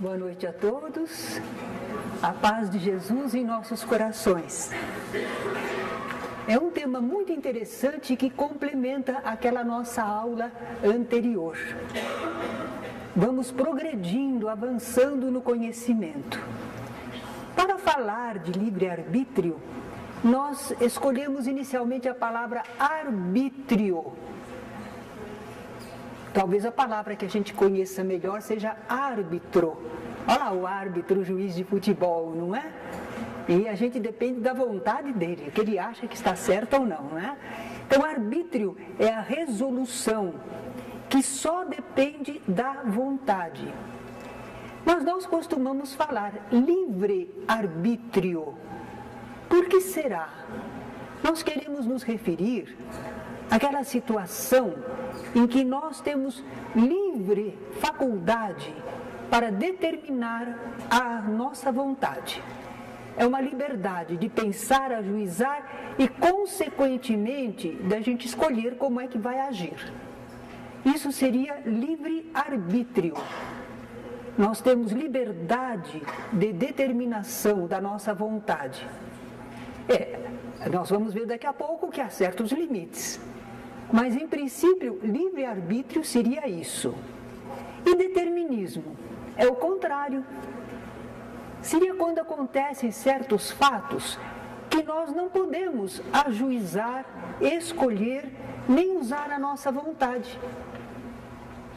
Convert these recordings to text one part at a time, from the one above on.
Boa noite a todos, a paz de Jesus em nossos corações. É um tema muito interessante que complementa aquela nossa aula anterior. Vamos progredindo, avançando no conhecimento. Para falar de livre-arbítrio, nós escolhemos inicialmente a palavra arbítrio. Talvez a palavra que a gente conheça melhor seja árbitro. Olha lá o árbitro, o juiz de futebol, não é? E a gente depende da vontade dele, que ele acha que está certo ou não, não é? Então, arbítrio é a resolução que só depende da vontade. Mas nós costumamos falar livre-arbítrio. Por que será? Nós queremos nos referir àquela situação em que nós temos livre faculdade para determinar a nossa vontade. É uma liberdade de pensar, ajuizar e, consequentemente, da gente escolher como é que vai agir. Isso seria livre-arbítrio. Nós temos liberdade de determinação da nossa vontade. Nós vamos ver daqui a pouco que há certos limites. Mas, em princípio, livre-arbítrio seria isso. E determinismo é o contrário. Seria quando acontecem certos fatos que nós não podemos ajuizar, escolher, nem usar a nossa vontade.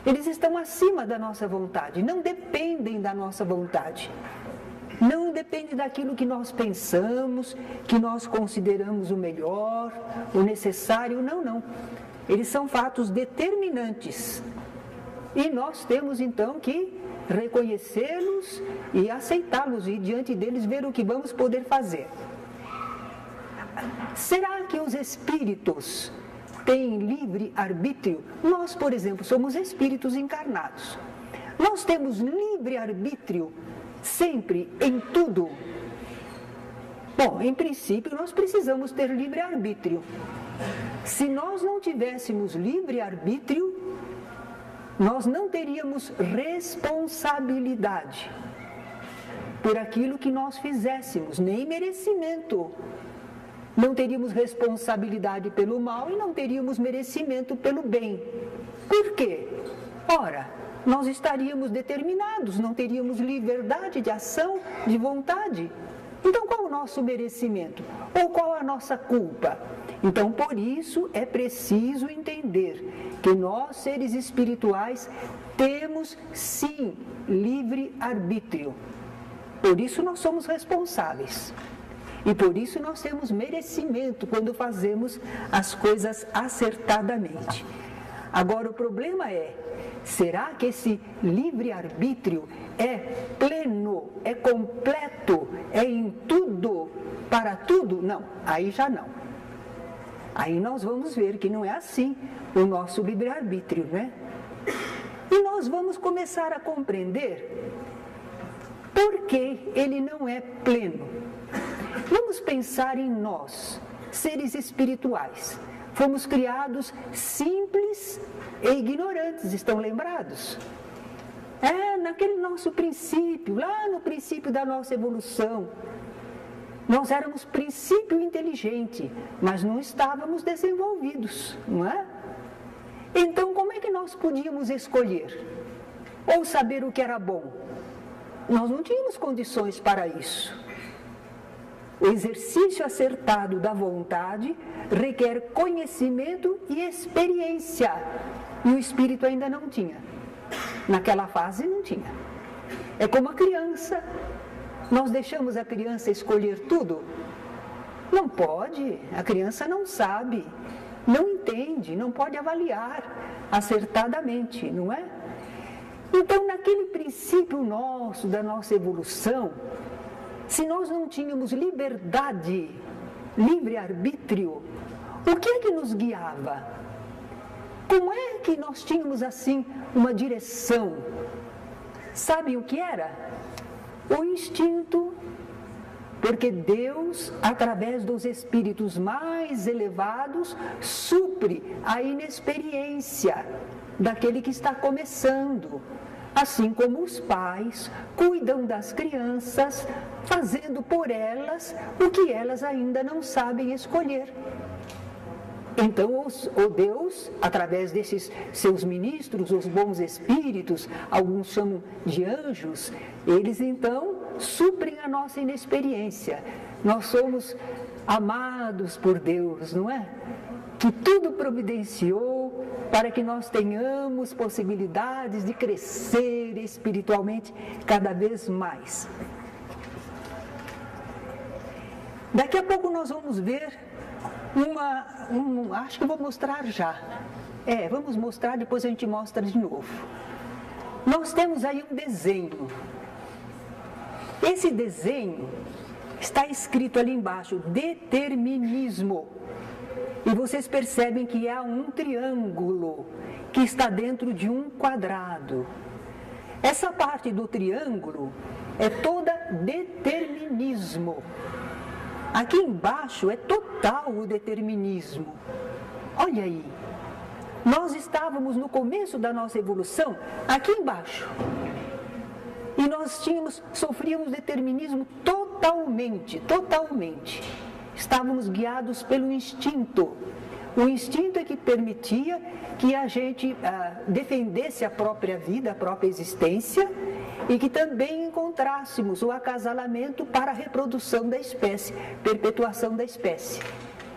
Eles estão acima da nossa vontade, não dependem da nossa vontade. Não depende daquilo que nós pensamos, que nós consideramos o melhor, o necessário, não. Eles são fatos determinantes. E nós temos então que reconhecê-los e aceitá-los e diante deles ver o que vamos poder fazer. Será que os espíritos têm livre arbítrio? Nós, por exemplo, somos espíritos encarnados. Nós temos livre arbítrio sempre, em tudo. Bom, em princípio, nós precisamos ter livre-arbítrio. Se nós não tivéssemos livre-arbítrio, nós não teríamos responsabilidade por aquilo que nós fizéssemos, nem merecimento. Não teríamos responsabilidade pelo mal e não teríamos merecimento pelo bem. Por quê? Ora, nós estaríamos determinados, não teríamos liberdade de ação, de vontade. Então, qual o nosso merecimento? Ou qual a nossa culpa? Então, por isso, é preciso entender que nós, seres espirituais, temos, sim, livre-arbítrio. Por isso, nós somos responsáveis. E por isso, nós temos merecimento quando fazemos as coisas acertadamente. Agora, o problema é, será que esse livre-arbítrio é pleno, é completo, é em tudo, para tudo? Não, aí já não. Aí nós vamos ver que não é assim o nosso livre-arbítrio, né? E nós vamos começar a compreender por que ele não é pleno. Vamos pensar em nós, seres espirituais. Fomos criados simples e ignorantes, estão lembrados? Naquele nosso princípio, lá no princípio da nossa evolução, nós éramos princípio inteligente, mas não estávamos desenvolvidos, não é? Então, como é que nós podíamos escolher? Ou saber o que era bom? Nós não tínhamos condições para isso. O exercício acertado da vontade requer conhecimento e experiência. E o espírito ainda não tinha. Naquela fase não tinha. É como a criança. Nós deixamos a criança escolher tudo? Não pode. A criança não sabe, não entende, não pode avaliar acertadamente, não é? Então, naquele princípio nosso, da nossa evolução, se nós não tínhamos liberdade, livre-arbítrio, o que é que nos guiava? Como é que nós tínhamos assim uma direção? Sabem o que era? O instinto. Porque Deus, através dos espíritos mais elevados, supre a inexperiência daquele que está começando. assim como os pais cuidam das crianças, fazendo por elas o que elas ainda não sabem escolher. Então, o Deus, através desses seus ministros, os bons espíritos, alguns chamam de anjos, eles então suprem a nossa inexperiência. Nós somos amados por Deus, não é? Que tudo providenciou para que nós tenhamos possibilidades de crescer espiritualmente cada vez mais. Daqui a pouco nós vamos ver acho que vou mostrar já. Vamos mostrar, depois a gente mostra de novo. Nós temos aí um desenho. Esse desenho está escrito ali embaixo, determinismo. E vocês percebem que há um triângulo que está dentro de um quadrado. Essa parte do triângulo é toda determinismo. Aqui embaixo é total o determinismo. Olha aí, nós estávamos no começo da nossa evolução, aqui embaixo. E nós sofríamos determinismo totalmente. Estávamos guiados pelo instinto. O instinto é que permitia que a gente defendesse a própria vida, a própria existência, e que também encontrássemos o acasalamento para a reprodução da espécie, perpetuação da espécie.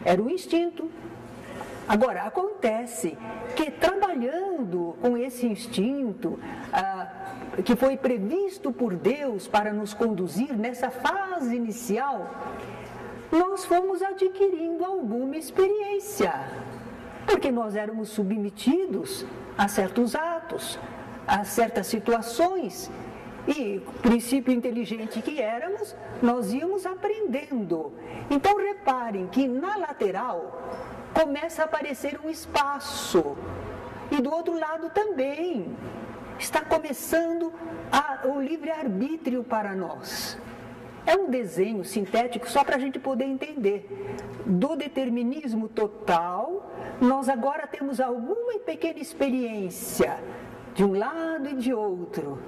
Era o instinto. Agora, acontece que trabalhando com esse instinto, que foi previsto por Deus para nos conduzir nessa fase inicial, nós fomos adquirindo alguma experiência, porque nós éramos submetidos a certos atos, a certas situações, e, princípio inteligente que éramos, nós íamos aprendendo. Então, reparem que na lateral começa a aparecer um espaço, e do outro lado também está começando o livre-arbítrio para nós. É um desenho sintético só para a gente poder entender. Do determinismo total, nós agora temos alguma pequena experiência de um lado e de outro.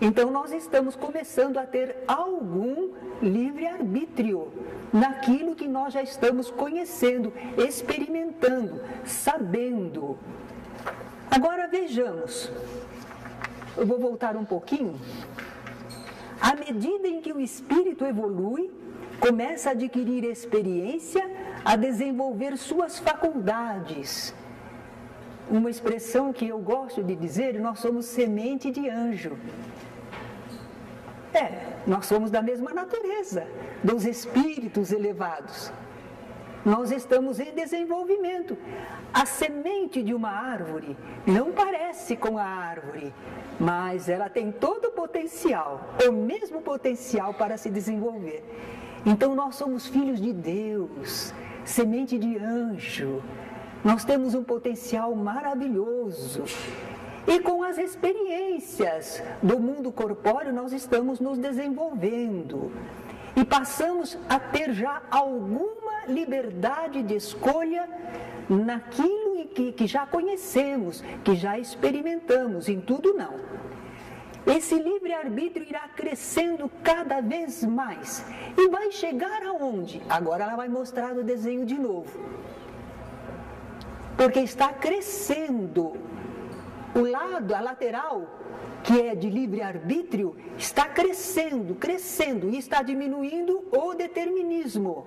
Então, nós estamos começando a ter algum livre-arbítrio naquilo que nós já estamos conhecendo, experimentando, sabendo. Agora, vejamos. Eu vou voltar um pouquinho. À medida em que o espírito evolui, começa a adquirir experiência, a desenvolver suas faculdades. Uma expressão que eu gosto de dizer, nós somos semente de anjo. Nós somos da mesma natureza, dos espíritos elevados. Nós estamos em desenvolvimento. A semente de uma árvore não parece com a árvore, mas ela tem todo o potencial, o mesmo potencial para se desenvolver. Então nós somos filhos de Deus, semente de anjo. Nós temos um potencial maravilhoso. E com as experiências do mundo corpóreo, nós estamos nos desenvolvendo. E passamos a ter já alguma liberdade de escolha naquilo que já conhecemos, que já experimentamos, em tudo não. Esse livre-arbítrio irá crescendo cada vez mais. E vai chegar aonde? Agora ela vai mostrar o desenho de novo. Porque está crescendo. O lado, a lateral, que é de livre-arbítrio, está crescendo, e está diminuindo o determinismo.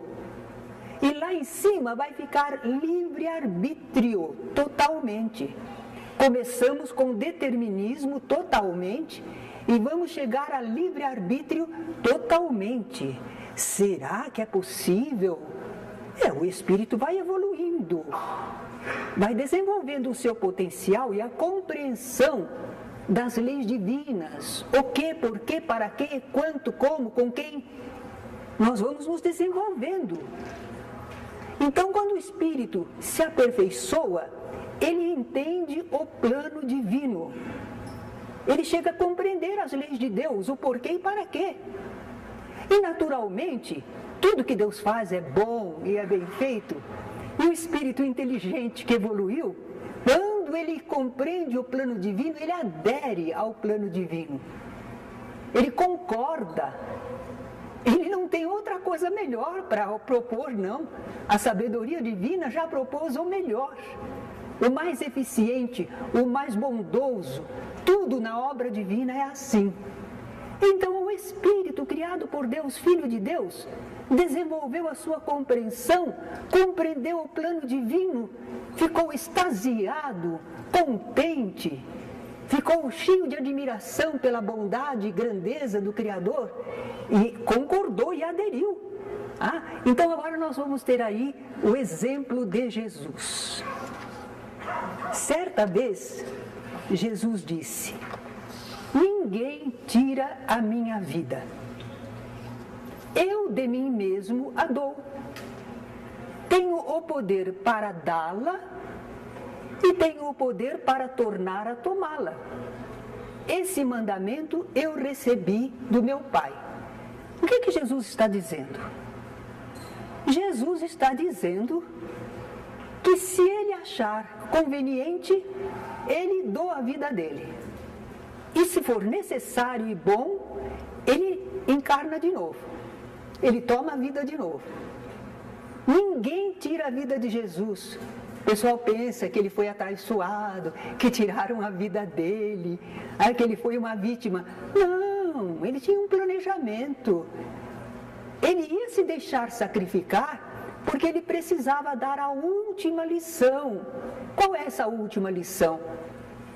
E lá em cima vai ficar livre-arbítrio totalmente. Começamos com determinismo totalmente e vamos chegar a livre-arbítrio totalmente. Será que é possível? O espírito vai evoluindo, vai desenvolvendo o seu potencial e a compreensão das leis divinas. O que, por quê, para quê, quanto, como, com quem. Nós vamos nos desenvolvendo. Então, quando o espírito se aperfeiçoa, ele entende o plano divino. Ele chega a compreender as leis de Deus, o porquê e para quê. E, naturalmente, tudo que Deus faz é bom e é bem feito. E o espírito inteligente que evoluiu, quando quando ele compreende o plano divino, ele adere ao plano divino. Ele concorda. Ele não tem outra coisa melhor para propor, não. A sabedoria divina já propôs o melhor, o mais eficiente, o mais bondoso. Tudo na obra divina é assim. Então o Espírito, criado por Deus, Filho de Deus, desenvolveu a sua compreensão, compreendeu o plano divino, ficou extasiado, contente, ficou cheio de admiração pela bondade e grandeza do Criador e concordou e aderiu. Então agora nós vamos ter aí o exemplo de Jesus. Certa vez, Jesus disse: ninguém tira a minha vida. Eu de mim mesmo a dou. Tenho o poder para dá-la e tenho o poder para tornar a tomá-la. Esse mandamento eu recebi do meu Pai. O que Jesus está dizendo? Jesus está dizendo que se ele achar conveniente, ele doa a vida dele. E se for necessário e bom, ele encarna de novo. Ele toma a vida de novo. Ninguém tira a vida de Jesus. O pessoal pensa que ele foi atraiçoado, que tiraram a vida dele, que ele foi uma vítima. Não, ele tinha um planejamento. Ele ia se deixar sacrificar porque ele precisava dar a última lição. Qual é essa última lição?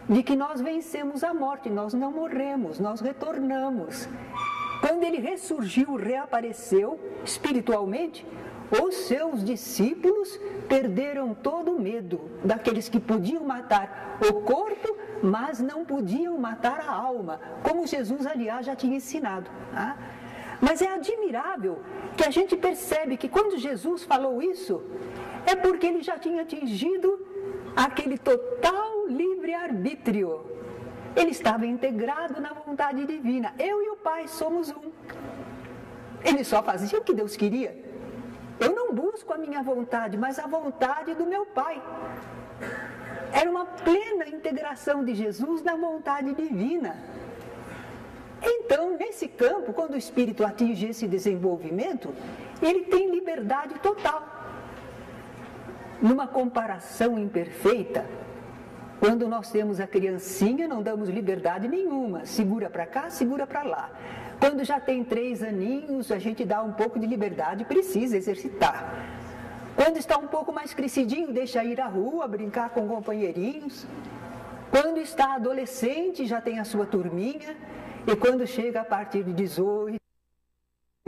De que nós vencemos a morte, nós não morremos, nós retornamos. Quando ele ressurgiu, reapareceu espiritualmente, os seus discípulos perderam todo o medo daqueles que podiam matar o corpo, mas não podiam matar a alma, como Jesus, aliás, já tinha ensinado. Mas é admirável que a gente percebe que quando Jesus falou isso, é porque ele já tinha atingido aquele total livre-arbítrio. Ele estava integrado na vontade divina. Eu e o Pai somos um. Ele só fazia o que Deus queria. Eu não busco a minha vontade, mas a vontade do meu Pai. Era uma plena integração de Jesus na vontade divina. Então, nesse campo, quando o Espírito atinge esse desenvolvimento, ele tem liberdade total. Numa comparação imperfeita, quando nós temos a criancinha, não damos liberdade nenhuma, segura para cá, segura para lá. Quando já tem 3 aninhos, a gente dá um pouco de liberdade, precisa exercitar. Quando está um pouco mais crescidinho, deixa ir à rua, brincar com companheirinhos. Quando está adolescente, já tem a sua turminha. E quando chega a partir de 18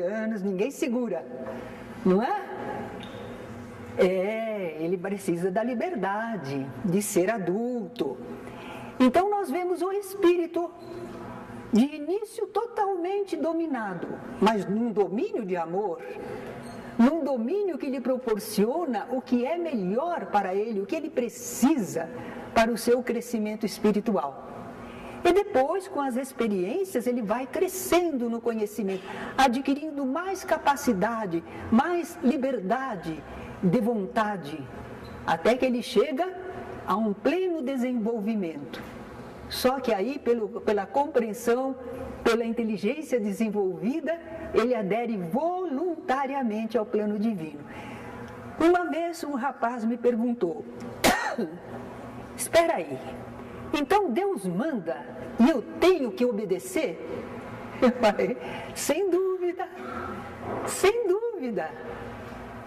anos, ninguém segura, não é? Ele precisa da liberdade, de ser adulto. Então nós vemos o espírito de início totalmente dominado, mas num domínio de amor, num domínio que lhe proporciona o que é melhor para ele, o que ele precisa para o seu crescimento espiritual. E depois, com as experiências, ele vai crescendo no conhecimento, adquirindo mais capacidade, mais liberdade de vontade, até que ele chega a um pleno desenvolvimento. Só que aí, pela compreensão, pela inteligência desenvolvida, ele adere voluntariamente ao plano divino. Uma vez um rapaz me perguntou: espera aí, então Deus manda e eu tenho que obedecer? Eu falei: sem dúvida, sem dúvida.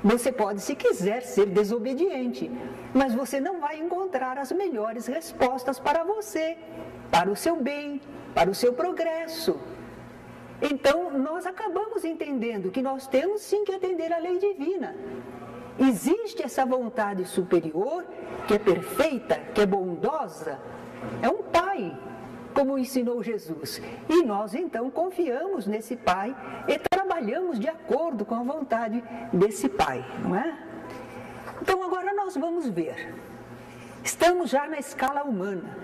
Você pode, se quiser, ser desobediente, mas você não vai encontrar as melhores respostas para você, para o seu bem, para o seu progresso. Então, nós acabamos entendendo que nós temos sim que atender à lei divina. Existe essa vontade superior, que é perfeita, que é bondosa, é um Pai, como ensinou Jesus. E nós então confiamos nesse Pai e trabalhamos de acordo com a vontade desse Pai, não é? Então agora nós vamos ver. Estamos já na escala humana.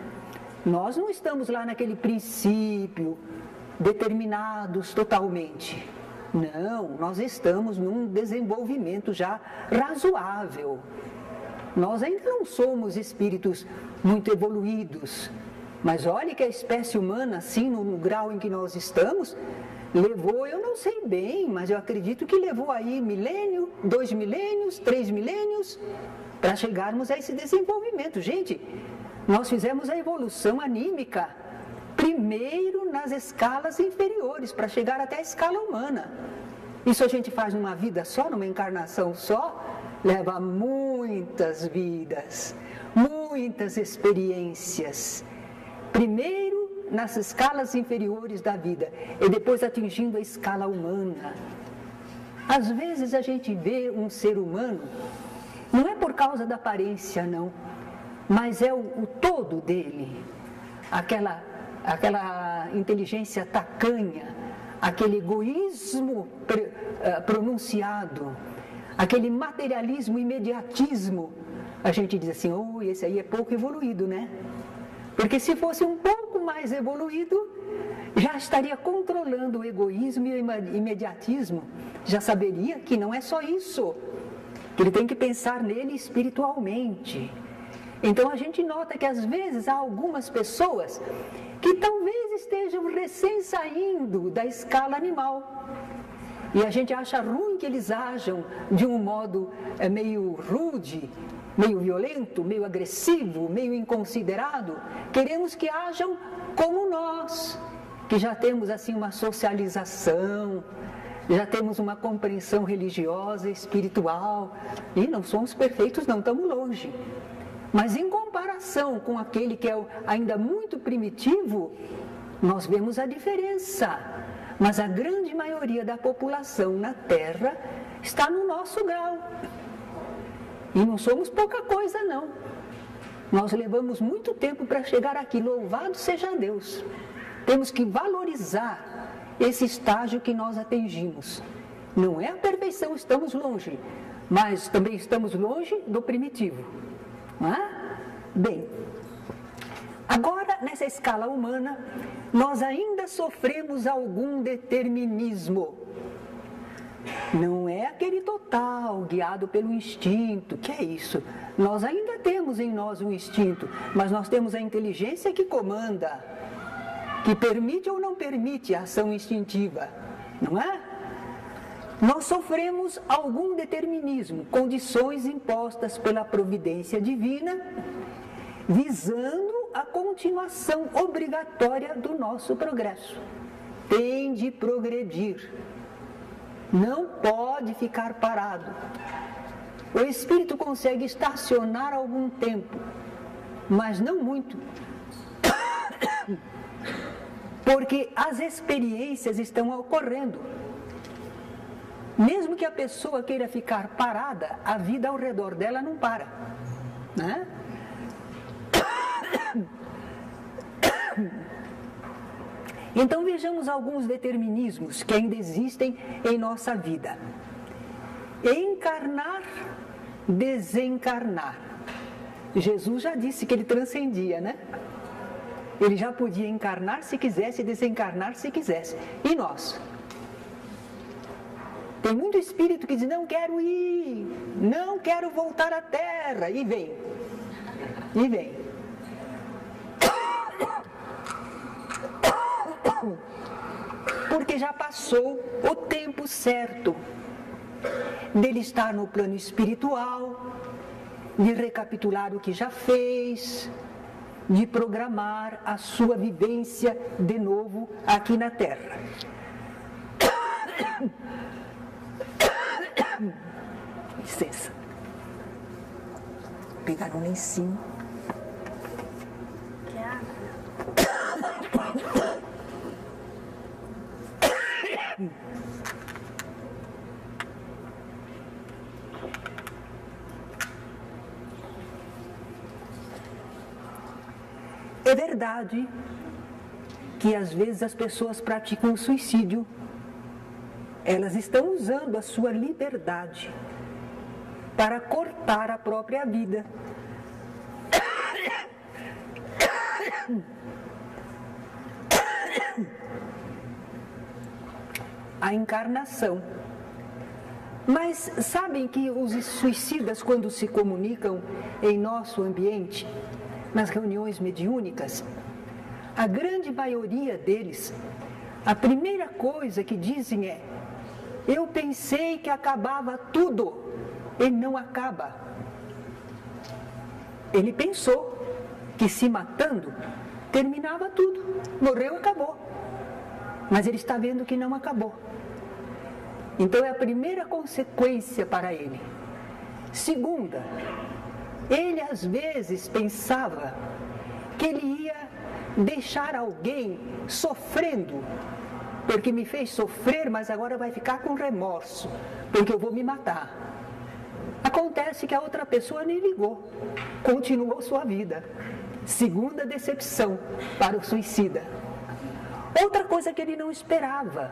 Nós não estamos lá naquele princípio, determinados totalmente. Não, nós estamos num desenvolvimento já razoável. nós ainda não somos espíritos muito evoluídos, mas olhe que a espécie humana, assim, no grau em que nós estamos, levou, eu não sei bem, mas eu acredito que levou aí milênio, 2 milênios, 3 milênios, para chegarmos a esse desenvolvimento. Gente, nós fizemos a evolução anímica primeiro nas escalas inferiores, para chegar até a escala humana. Isso a gente faz numa vida só, numa encarnação só, leva muitas vidas, muitas experiências. Primeiro nas escalas inferiores da vida e depois atingindo a escala humana. Às vezes a gente vê um ser humano, não é por causa da aparência não, mas é o todo dele, aquela inteligência tacanha, aquele egoísmo pronunciado, aquele materialismo, imediatismo. A gente diz assim, oh, esse aí é pouco evoluído, né? Porque se fosse um pouco mais evoluído, já estaria controlando o egoísmo e o imediatismo, já saberia que não é só isso, que ele tem que pensar nele espiritualmente. Então a gente nota que às vezes há algumas pessoas que talvez estejam recém saindo da escala animal. E a gente acha ruim que eles ajam de um modo meio rude, meio violento, meio agressivo, meio inconsiderado. Queremos que ajam como nós, que já temos assim uma socialização, já temos uma compreensão religiosa, espiritual, e não somos perfeitos não, estamos longe. Mas em comparação com aquele que é ainda muito primitivo, nós vemos a diferença. Mas a grande maioria da população na Terra está no nosso grau. E não somos pouca coisa não. Nós levamos muito tempo para chegar aqui, louvado seja Deus. Temos que valorizar esse estágio que nós atingimos. Não é a perfeição, estamos longe, mas também estamos longe do primitivo. Não é? Bem, agora nessa escala humana, nós ainda sofremos algum determinismo. Não é aquele total, guiado pelo instinto, que é isso? Nós ainda temos em nós um instinto, mas nós temos a inteligência que comanda, que permite ou não permite a ação instintiva, não é? Nós sofremos algum determinismo, condições impostas pela providência divina, visando a continuação obrigatória do nosso progresso. Tem de progredir, não pode ficar parado. O espírito consegue estacionar algum tempo, mas não muito, porque as experiências estão ocorrendo. Mesmo que a pessoa queira ficar parada, a vida ao redor dela não para, né? Então vejamos alguns determinismos que ainda existem em nossa vida. Encarnar, desencarnar. Jesus já disse que ele transcendia, né? Ele já podia encarnar se quisesse, desencarnar se quisesse. E nós? Tem muito espírito que diz, não quero ir, não quero voltar à Terra, e vem, e vem. Porque já passou o tempo certo dele estar no plano espiritual, de recapitular o que já fez, de programar a sua vivência de novo aqui na Terra. Licença. Vou pegar um lencinho. Quer água? É verdade que às vezes as pessoas praticam suicídio. Elas estão usando a sua liberdade para cortar a própria vida. A encarnação Mas sabem que os suicidas, quando se comunicam em nosso ambiente, nas reuniões mediúnicas, a grande maioria deles, a primeira coisa que dizem é: eu pensei que acabava tudo, e não acaba. Ele pensou que se matando, terminava tudo, morreu, acabou. Mas ele está vendo que não acabou. Então é a primeira consequência para ele. Segunda, ele às vezes pensava que ele ia deixar alguém sofrendo, porque me fez sofrer, mas agora vai ficar com remorso, porque eu vou me matar. Acontece que a outra pessoa nem ligou, continuou sua vida. Segunda decepção para o suicida. Outra coisa que ele não esperava.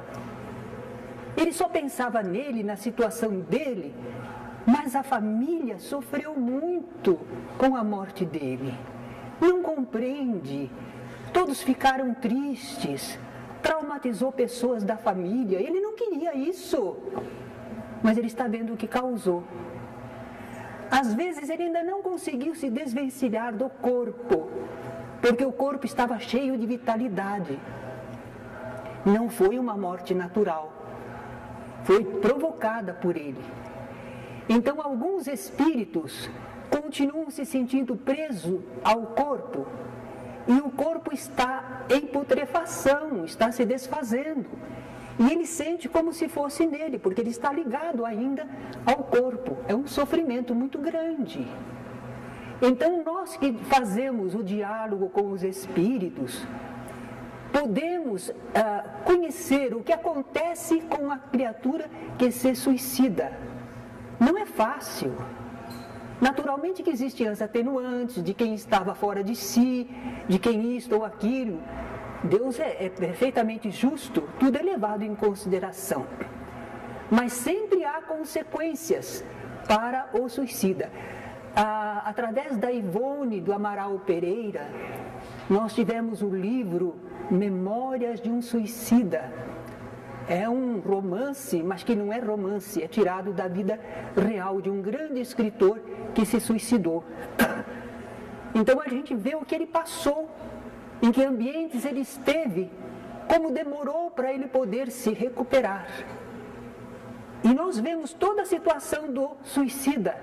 Ele só pensava nele, na situação dele, mas a família sofreu muito com a morte dele. Não compreende. Todos ficaram tristes. Traumatizou pessoas da família. Ele não queria isso. Mas ele está vendo o que causou. Às vezes ele ainda não conseguiu se desvencilhar do corpo, porque o corpo estava cheio de vitalidade. Não foi uma morte natural. Foi provocada por ele. Então, alguns espíritos continuam se sentindo presos ao corpo, e o corpo está em putrefação, está se desfazendo. E ele sente como se fosse nele, porque ele está ligado ainda ao corpo. É um sofrimento muito grande. Então, nós que fazemos o diálogo com os espíritos, podemos conhecer o que acontece com a criatura que se suicida. Não é fácil. Naturalmente que existem as atenuantes de quem estava fora de si, de quem isto ou aquilo. Deus é perfeitamente justo, tudo é levado em consideração. Mas sempre há consequências para o suicida. Através da Ivone do Amaral Pereira, nós tivemos o livro Memórias de um Suicida. É um romance, mas que não é romance, é tirado da vida real de um grande escritor que se suicidou. Então a gente vê o que ele passou, em que ambientes ele esteve, como demorou para ele poder se recuperar. E nós vemos toda a situação do suicida.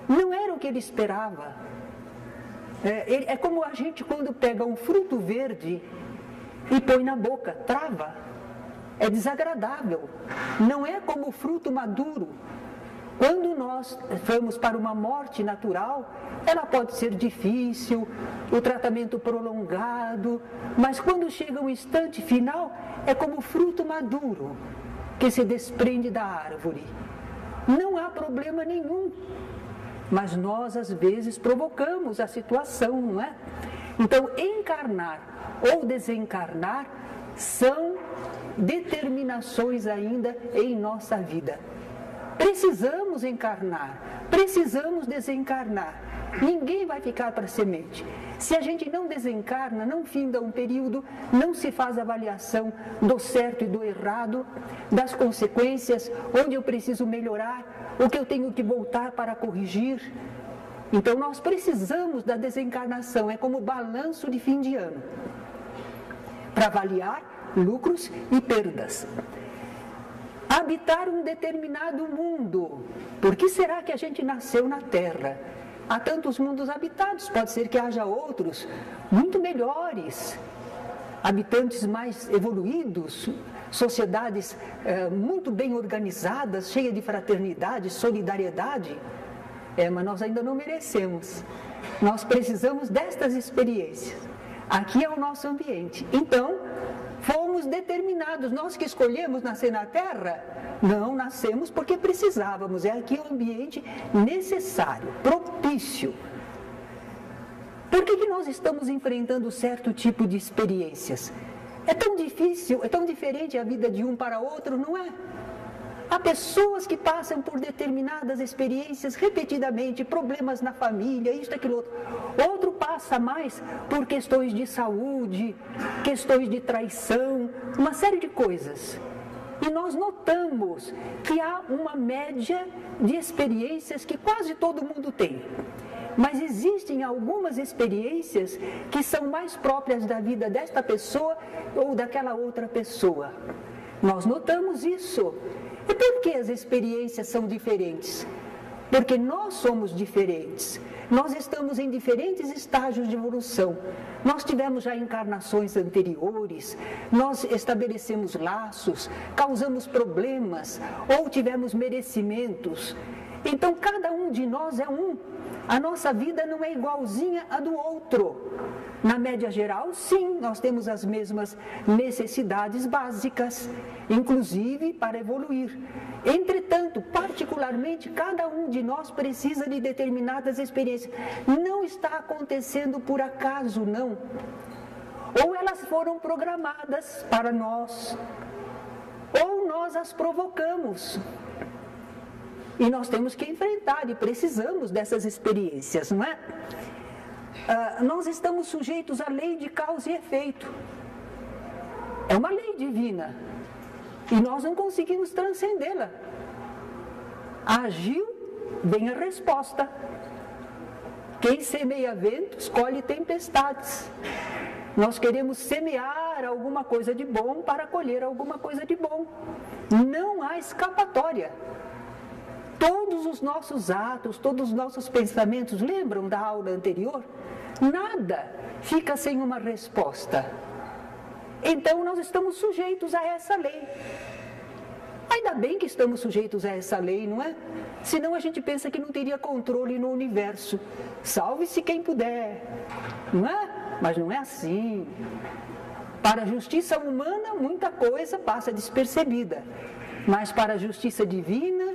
Não era o que ele esperava. É como a gente quando pega um fruto verde e põe na boca, trava. É desagradável. Não é como o fruto maduro. Quando nós vamos para uma morte natural, ela pode ser difícil, o tratamento prolongado, mas quando chega o instante final, é como o fruto maduro que se desprende da árvore. Não há problema nenhum, mas nós às vezes provocamos a situação, não é? Então, encarnar ou desencarnar são determinações ainda em nossa vida. Precisamos encarnar, precisamos desencarnar. Ninguém vai ficar para semente. Se a gente não desencarna, não finda um período, não se faz avaliação do certo e do errado, das consequências, onde eu preciso melhorar, o que eu tenho que voltar para corrigir. Então nós precisamos da desencarnação, é como balanço de fim de ano, para avaliar lucros e perdas. Habitar um determinado mundo. Por que será que a gente nasceu na Terra? Há tantos mundos habitados, pode ser que haja outros muito melhores, habitantes mais evoluídos, sociedades muito bem organizadas, cheias de fraternidade, solidariedade. Mas nós ainda não merecemos. Nós precisamos destas experiências. Aqui é o nosso ambiente. Então, fomos determinados, nós que escolhemos nascer na Terra, não nascemos porque precisávamos, é aqui o ambiente necessário, propício. Por que nós estamos enfrentando certo tipo de experiências? É tão difícil, é tão diferente a vida de um para outro, não é? Há pessoas que passam por determinadas experiências repetidamente, problemas na família, isso, aquilo, outro. Outro passa mais por questões de saúde, questões de traição, uma série de coisas. E nós notamos que há uma média de experiências que quase todo mundo tem. Mas existem algumas experiências que são mais próprias da vida desta pessoa ou daquela outra pessoa. Nós notamos isso. E por que as experiências são diferentes? Porque nós somos diferentes. Nós estamos em diferentes estágios de evolução. Nós tivemos já encarnações anteriores, nós estabelecemos laços, causamos problemas ou tivemos merecimentos. Então, cada um de nós é um. A nossa vida não é igualzinha à do outro. Na média geral, sim, nós temos as mesmas necessidades básicas, inclusive para evoluir. Entretanto, particularmente, cada um de nós precisa de determinadas experiências. Não está acontecendo por acaso, não. Ou elas foram programadas para nós, ou nós as provocamos. E nós temos que enfrentar e precisamos dessas experiências, não é? Nós estamos sujeitos à lei de causa e efeito. É uma lei divina. E nós não conseguimos transcendê-la. Agiu, vem a resposta. Quem semeia ventos, colhe tempestades. Nós queremos semear alguma coisa de bom para colher alguma coisa de bom. Não há escapatória. Todos os nossos atos, todos os nossos pensamentos, lembram da aula anterior? Nada fica sem uma resposta. Então nós estamos sujeitos a essa lei. Ainda bem que estamos sujeitos a essa lei, não é? Senão a gente pensa que não teria controle no universo. Salve-se quem puder, não é? Mas não é assim. Para a justiça humana, muita coisa passa despercebida. Mas para a justiça divina,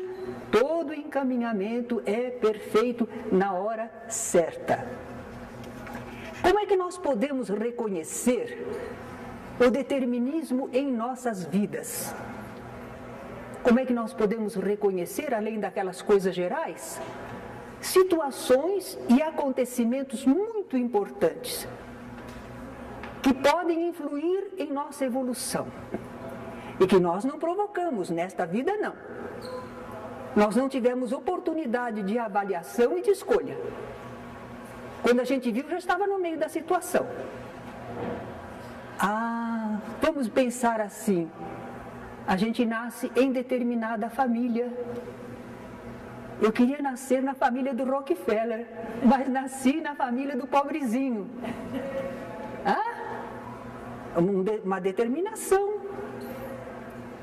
todo encaminhamento é perfeito na hora certa. Como é que nós podemos reconhecer o determinismo em nossas vidas? Como é que nós podemos reconhecer, além daquelas coisas gerais, situações e acontecimentos muito importantes que podem influir em nossa evolução e que nós não provocamos nesta vida, não. Nós não tivemos oportunidade de avaliação e de escolha. Quando a gente viu, já estava no meio da situação. Vamos pensar assim. A gente nasce em determinada família. Eu queria nascer na família do Rockefeller, mas nasci na família do pobrezinho. Uma determinação.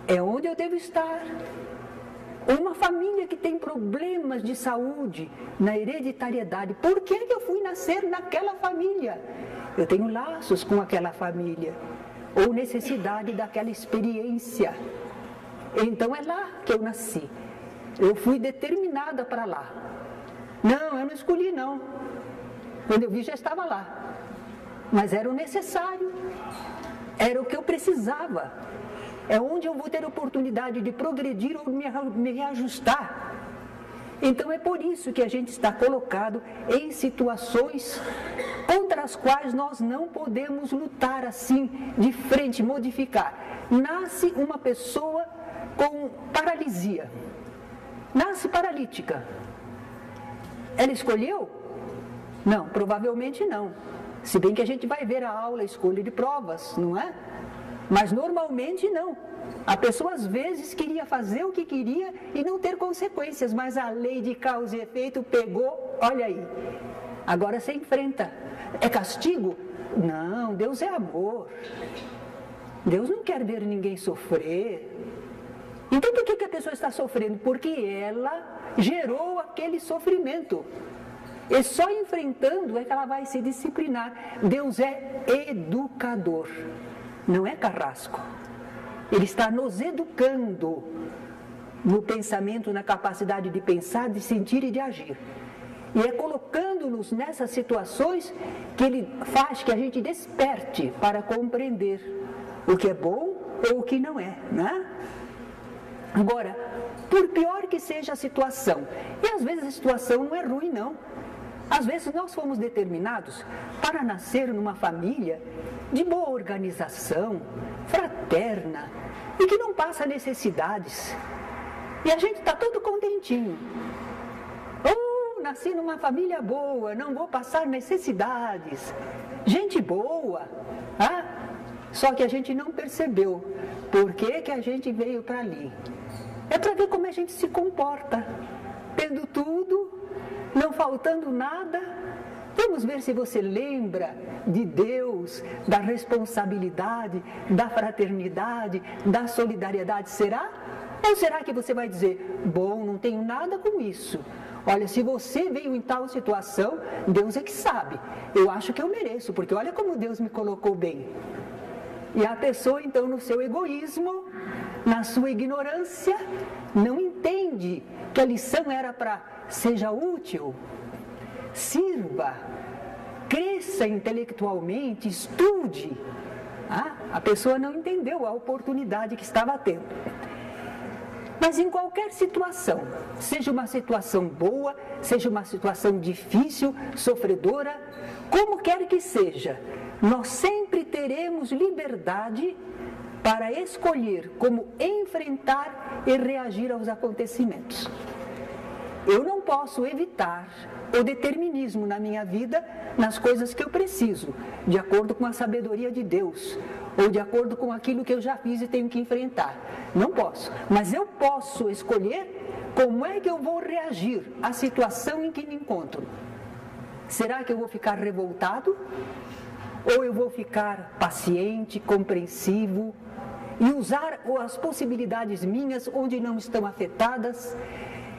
É onde eu devo estar. Uma família que tem problemas de saúde na hereditariedade. Por que eu fui nascer naquela família? Eu tenho laços com aquela família. Ou necessidade daquela experiência. Então é lá que eu nasci. Eu fui determinada para lá. Não, eu não escolhi não. Quando eu vi já estava lá. Mas era o necessário. Era o que eu precisava. É onde eu vou ter oportunidade de progredir ou me reajustar. Então é por isso que a gente está colocado em situações contra as quais nós não podemos lutar assim, de frente, modificar. Nasce uma pessoa com paralisia. Nasce paralítica. Ela escolheu? Não, provavelmente não. Se bem que a gente vai ver a aula escolha de provas, não é? Mas normalmente não. A pessoa às vezes queria fazer o que queria e não ter consequências, mas a lei de causa e efeito pegou, olha aí. Agora você enfrenta. É castigo? Não, Deus é amor. Deus não quer ver ninguém sofrer. Então por que a pessoa está sofrendo? Porque ela gerou aquele sofrimento. E só enfrentando é que ela vai se disciplinar. Deus é educador, não é carrasco. Ele está nos educando no pensamento, na capacidade de pensar, de sentir e de agir. E é colocando-nos nessas situações que ele faz que a gente desperte para compreender o que é bom ou o que não é, né? Agora, por pior que seja a situação, e às vezes a situação não é ruim, não. Às vezes nós fomos determinados para nascer numa família de boa organização, fraterna e que não passa necessidades. E a gente está todo contentinho. Nasci numa família boa, não vou passar necessidades. Gente boa. Só que a gente não percebeu por que a gente veio para ali. É para ver como a gente se comporta. Tendo tudo, não faltando nada. Vamos ver se você lembra de Deus, da responsabilidade, da fraternidade, da solidariedade. Será? Ou será que você vai dizer, bom, não tenho nada com isso. Olha, se você veio em tal situação, Deus é que sabe. Eu acho que eu mereço, porque olha como Deus me colocou bem. E a pessoa, então, no seu egoísmo, na sua ignorância, não entende que a lição era para seja útil, sirva, cresça intelectualmente, estude. A pessoa não entendeu a oportunidade que estava tendo. Mas em qualquer situação, seja uma situação boa, seja uma situação difícil, sofredora, como quer que seja, nós sempre teremos liberdade para escolher como enfrentar e reagir aos acontecimentos. Eu não posso evitar o determinismo na minha vida, nas coisas que eu preciso, de acordo com a sabedoria de Deus, ou de acordo com aquilo que eu já fiz e tenho que enfrentar. Não posso, mas eu posso escolher como é que eu vou reagir à situação em que me encontro. Será que eu vou ficar revoltado? Ou eu vou ficar paciente, compreensivo e usar as possibilidades minhas onde não estão afetadas?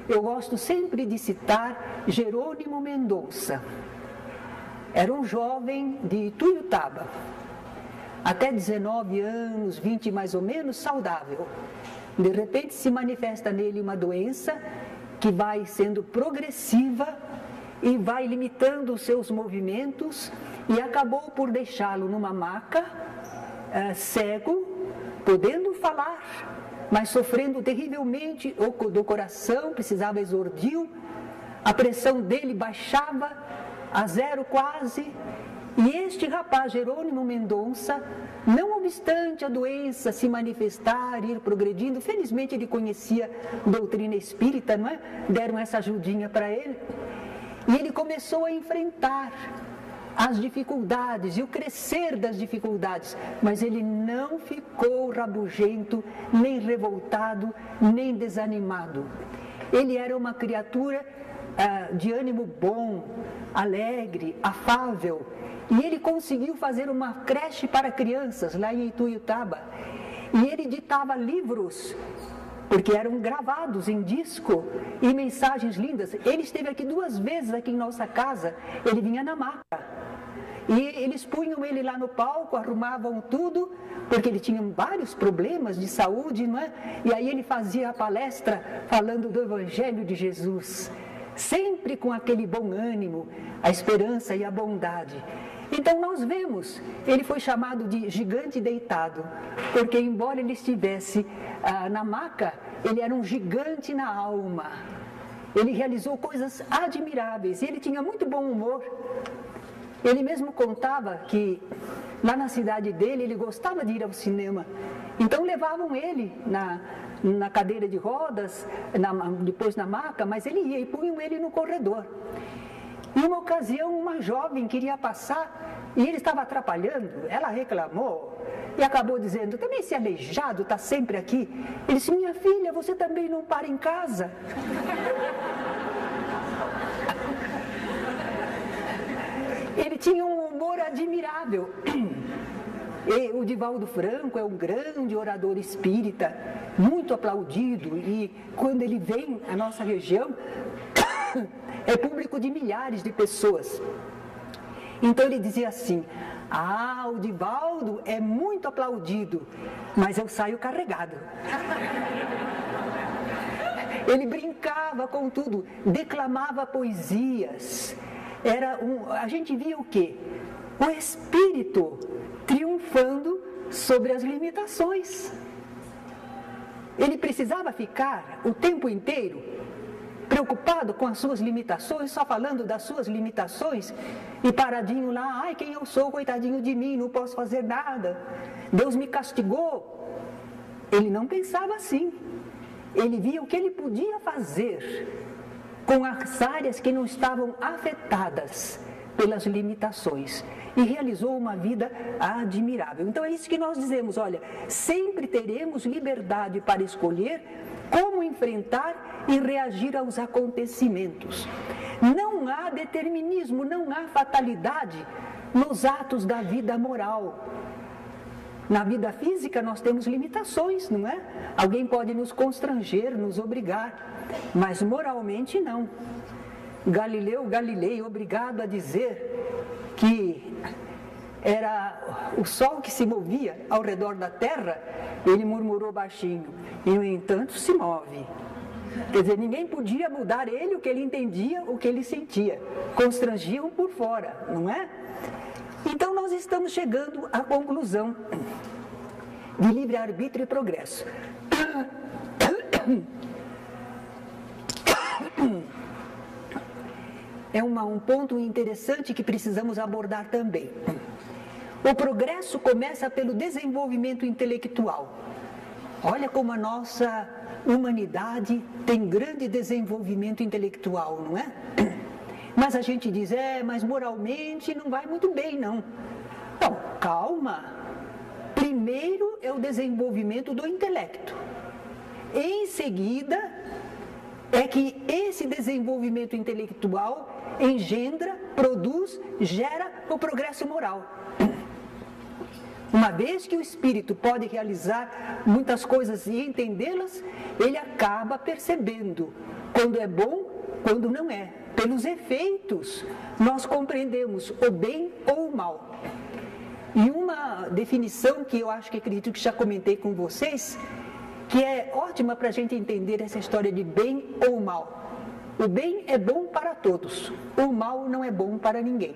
Eu gosto sempre de citar Jerônimo Mendonça. Era um jovem de Ituiutaba, até 19 anos, 20 mais ou menos, saudável. De repente se manifesta nele uma doença que vai sendo progressiva e vai limitando os seus movimentos e acabou por deixá-lo numa maca, cego, podendo falar, mas sofrendo terrivelmente do coração, precisava exordio, a pressão dele baixava a zero quase, e este rapaz, Jerônimo Mendonça, não obstante a doença se manifestar, ir progredindo, felizmente ele conhecia doutrina espírita, não é? Deram essa ajudinha para ele, e ele começou a enfrentar as dificuldades e o crescer das dificuldades, mas ele não ficou rabugento, nem revoltado, nem desanimado. Ele era uma criatura de ânimo bom, alegre, afável, e ele conseguiu fazer uma creche para crianças lá em Ituiutaba, e ele ditava livros, porque eram gravados em disco e mensagens lindas. Ele esteve aqui 2 vezes aqui em nossa casa, ele vinha na maca. E eles punham ele lá no palco, arrumavam tudo, porque ele tinha vários problemas de saúde, não é? E aí ele fazia a palestra falando do Evangelho de Jesus, sempre com aquele bom ânimo, a esperança e a bondade. Então nós vemos, ele foi chamado de gigante deitado, porque embora ele estivesse na maca, ele era um gigante na alma. Ele realizou coisas admiráveis, e ele tinha muito bom humor. Ele mesmo contava que lá na cidade dele, ele gostava de ir ao cinema. Então levavam ele na cadeira de rodas, depois na maca, mas ele ia e punham ele no corredor. Em uma ocasião, uma jovem queria passar e ele estava atrapalhando. Ela reclamou e acabou dizendo, também esse aleijado está sempre aqui. Ele disse, minha filha, você também não para em casa? Ele tinha um humor admirável. E o Divaldo Franco é um grande orador espírita, muito aplaudido, e quando ele vem à nossa região, é público de milhares de pessoas. Então ele dizia assim, o Divaldo é muito aplaudido, mas eu saio carregado. Ele brincava com tudo, declamava poesias. A gente via o quê? O espírito triunfando sobre as limitações. Ele precisava ficar o tempo inteiro preocupado com as suas limitações, só falando das suas limitações, e paradinho lá, ai, quem eu sou, coitadinho de mim, não posso fazer nada, Deus me castigou. Ele não pensava assim. Ele via o que ele podia fazer com as áreas que não estavam afetadas pelas limitações, e realizou uma vida admirável. Então é isso que nós dizemos, olha, sempre teremos liberdade para escolher como enfrentar e reagir aos acontecimentos. Não há determinismo, não há fatalidade nos atos da vida moral. Na vida física nós temos limitações, não é? Alguém pode nos constranger, nos obrigar, mas moralmente não. Galileu Galilei, obrigado a dizer que era o sol que se movia ao redor da terra, ele murmurou baixinho, e no entanto se move. Quer dizer, ninguém podia mudar ele, o que ele entendia, o que ele sentia. Constrangiam por fora, não é? Então nós estamos chegando à conclusão de livre-arbítrio e progresso. É um ponto interessante que precisamos abordar também. O progresso começa pelo desenvolvimento intelectual. Olha como a nossa humanidade tem grande desenvolvimento intelectual, não é? Mas a gente diz, mas moralmente não vai muito bem, não. Então, calma. Primeiro é o desenvolvimento do intelecto. Em seguida, é que esse desenvolvimento intelectual engendra, produz, gera o progresso moral. Uma vez que o espírito pode realizar muitas coisas e entendê-las, ele acaba percebendo quando é bom, quando não é. Pelos efeitos, nós compreendemos o bem ou o mal. E uma definição que eu acho que acredito que já comentei com vocês, que é ótima para a gente entender essa história de bem ou mal. O bem é bom para todos, o mal não é bom para ninguém.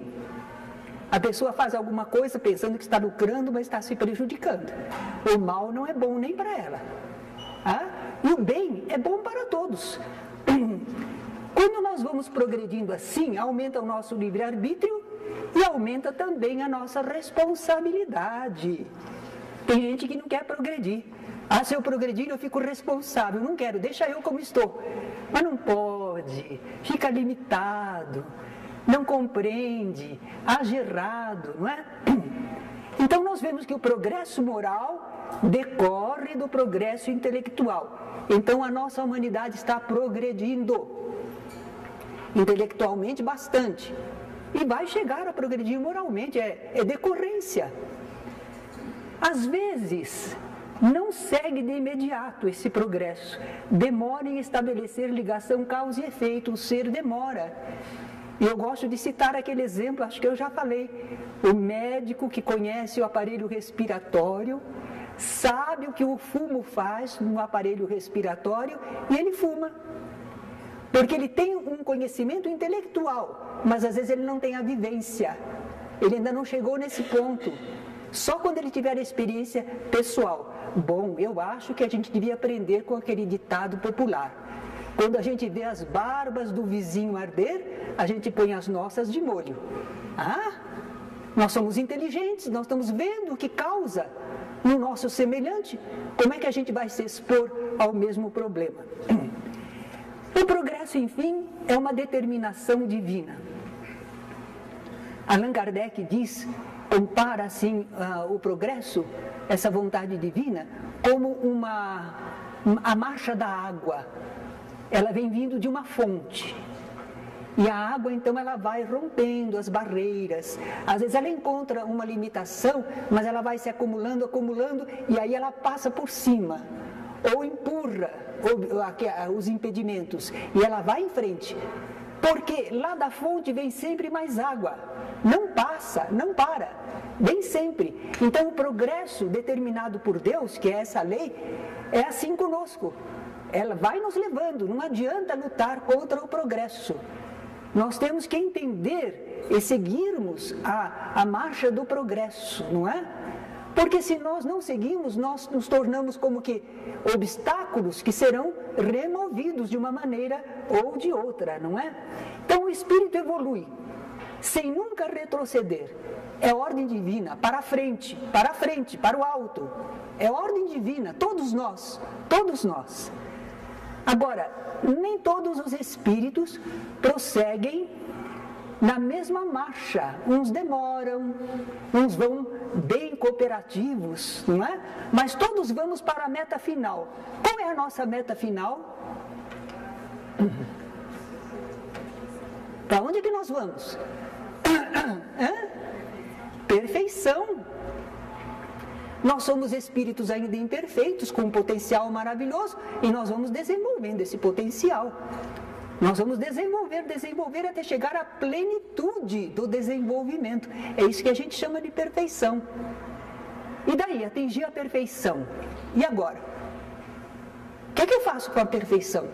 A pessoa faz alguma coisa pensando que está lucrando, mas está se prejudicando. O mal não é bom nem para ela. E o bem é bom para todos. Quando nós vamos progredindo assim, aumenta o nosso livre-arbítrio e aumenta também a nossa responsabilidade. Tem gente que não quer progredir. Se eu progredir, eu fico responsável. Não quero, deixa eu como estou. Mas não pode, fica limitado, não compreende, age errado, não é? Então nós vemos que o progresso moral decorre do progresso intelectual. Então a nossa humanidade está progredindo intelectualmente bastante. E vai chegar a progredir moralmente, é decorrência. Às vezes, não segue de imediato esse progresso. Demora em estabelecer ligação causa e efeito, o ser demora. E eu gosto de citar aquele exemplo, acho que eu já falei. O médico que conhece o aparelho respiratório, sabe o que o fumo faz no aparelho respiratório e ele fuma. Porque ele tem um conhecimento intelectual, mas às vezes ele não tem a vivência. Ele ainda não chegou nesse ponto. Só quando ele tiver a experiência pessoal. Bom, eu acho que a gente devia aprender com aquele ditado popular. Quando a gente vê as barbas do vizinho arder, a gente põe as nossas de molho. Nós somos inteligentes, nós estamos vendo o que causa no nosso semelhante. Como é que a gente vai se expor ao mesmo problema? O progresso, enfim, é uma determinação divina. Allan Kardec compara assim o progresso, essa vontade divina, como a marcha da água. Ela vem vindo de uma fonte. E a água, então, ela vai rompendo as barreiras. Às vezes ela encontra uma limitação, mas ela vai se acumulando, e aí ela passa por cima. Ou empurra os impedimentos. E ela vai em frente. Porque lá da fonte vem sempre mais água. Não passa, não para. Vem sempre. Então o progresso determinado por Deus, que é essa lei, é assim conosco. Ela vai nos levando, não adianta lutar contra o progresso. Nós temos que entender e seguirmos a marcha do progresso, não é? Porque se nós não seguimos, nós nos tornamos como que obstáculos que serão removidos de uma maneira ou de outra, não é? Então o espírito evolui, sem nunca retroceder. É ordem divina, para frente, para o alto. É ordem divina, todos nós, todos nós. Agora, nem todos os espíritos prosseguem na mesma marcha. Uns demoram, uns vão bem cooperativos, não é? Mas todos vamos para a meta final. Qual é a nossa meta final? Para onde que nós vamos? Perfeição. Nós somos espíritos ainda imperfeitos, com um potencial maravilhoso, e nós vamos desenvolvendo esse potencial. Nós vamos desenvolver até chegar à plenitude do desenvolvimento. É isso que a gente chama de perfeição. E daí, atingir a perfeição. E agora? O que é que eu faço com a perfeição?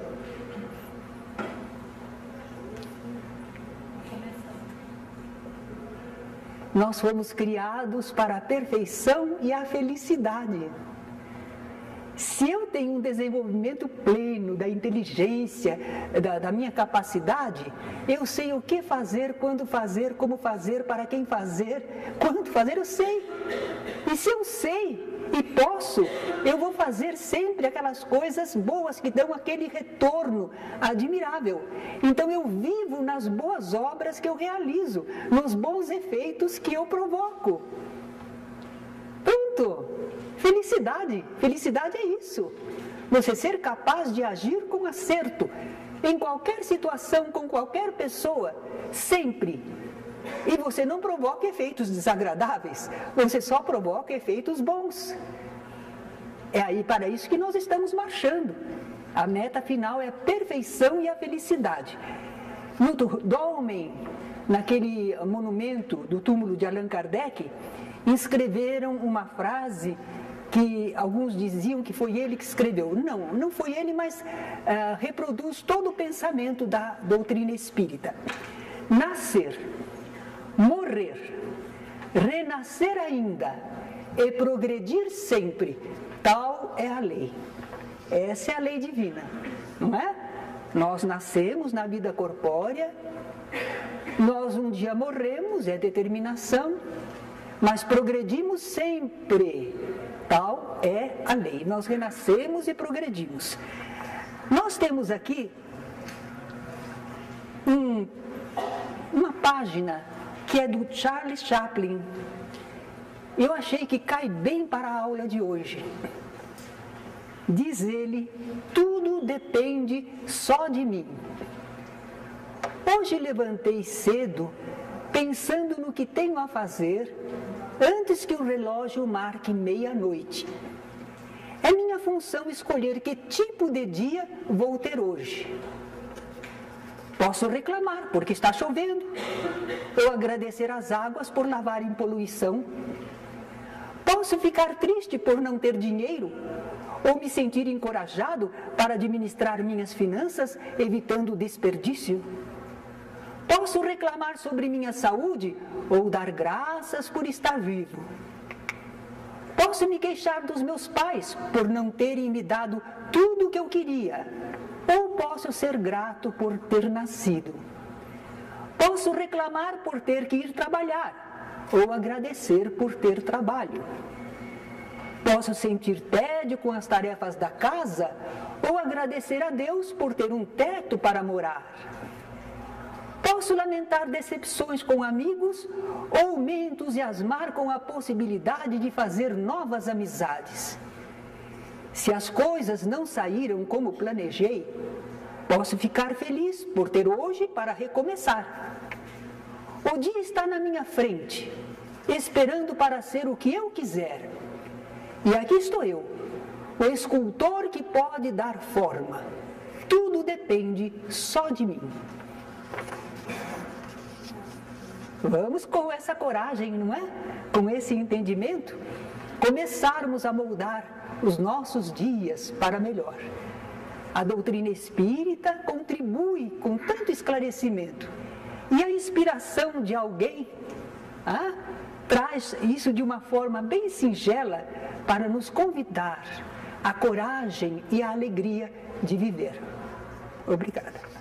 Nós fomos criados para a perfeição e a felicidade. Se eu tenho um desenvolvimento pleno da inteligência, da minha capacidade, eu sei o que fazer, quando fazer, como fazer, para quem fazer, quando fazer, eu sei. E se eu sei e posso, eu vou fazer sempre aquelas coisas boas que dão aquele retorno admirável. Então eu vivo nas boas obras que eu realizo, nos bons efeitos que eu provoco. Pronto! Felicidade, felicidade é isso. Você ser capaz de agir com acerto, em qualquer situação, com qualquer pessoa, sempre. E você não provoca efeitos desagradáveis, você só provoca efeitos bons. É aí para isso que nós estamos marchando. A meta final é a perfeição e a felicidade. No dolmen, naquele monumento do túmulo de Allan Kardec, escreveram uma frase que alguns diziam que foi ele que escreveu. Não, não foi ele, mas reproduz todo o pensamento da doutrina espírita. Nascer, morrer, renascer ainda e progredir sempre, tal é a lei. Essa é a lei divina, não é? Nós nascemos na vida corpórea, nós um dia morremos, é determinação, mas progredimos sempre, tal é a lei. Nós renascemos e progredimos. Nós temos aqui uma página que é do Charles Chaplin. Eu achei que cai bem para a aula de hoje. Diz ele: tudo depende só de mim. Hoje levantei cedo, pensando no que tenho a fazer, antes que o relógio marque meia-noite. É minha função escolher que tipo de dia vou ter hoje. Posso reclamar porque está chovendo, ou agradecer às águas por lavarem poluição. Posso ficar triste por não ter dinheiro, ou me sentir encorajado para administrar minhas finanças, evitando o desperdício. Posso reclamar sobre minha saúde ou dar graças por estar vivo. Posso me queixar dos meus pais por não terem me dado tudo o que eu queria, ou posso ser grato por ter nascido. Posso reclamar por ter que ir trabalhar, ou agradecer por ter trabalho. Posso sentir tédio com as tarefas da casa, ou agradecer a Deus por ter um teto para morar. Posso lamentar decepções com amigos ou me entusiasmar com a possibilidade de fazer novas amizades. Se as coisas não saíram como planejei, posso ficar feliz por ter hoje para recomeçar. O dia está na minha frente, esperando para ser o que eu quiser. E aqui estou eu, o escultor que pode dar forma. Tudo depende só de mim. Vamos com essa coragem, não é? Com esse entendimento, começarmos a moldar os nossos dias para melhor. A doutrina espírita contribui com tanto esclarecimento. E a inspiração de alguém traz isso de uma forma bem singela para nos convidar à coragem e à alegria de viver. Obrigada.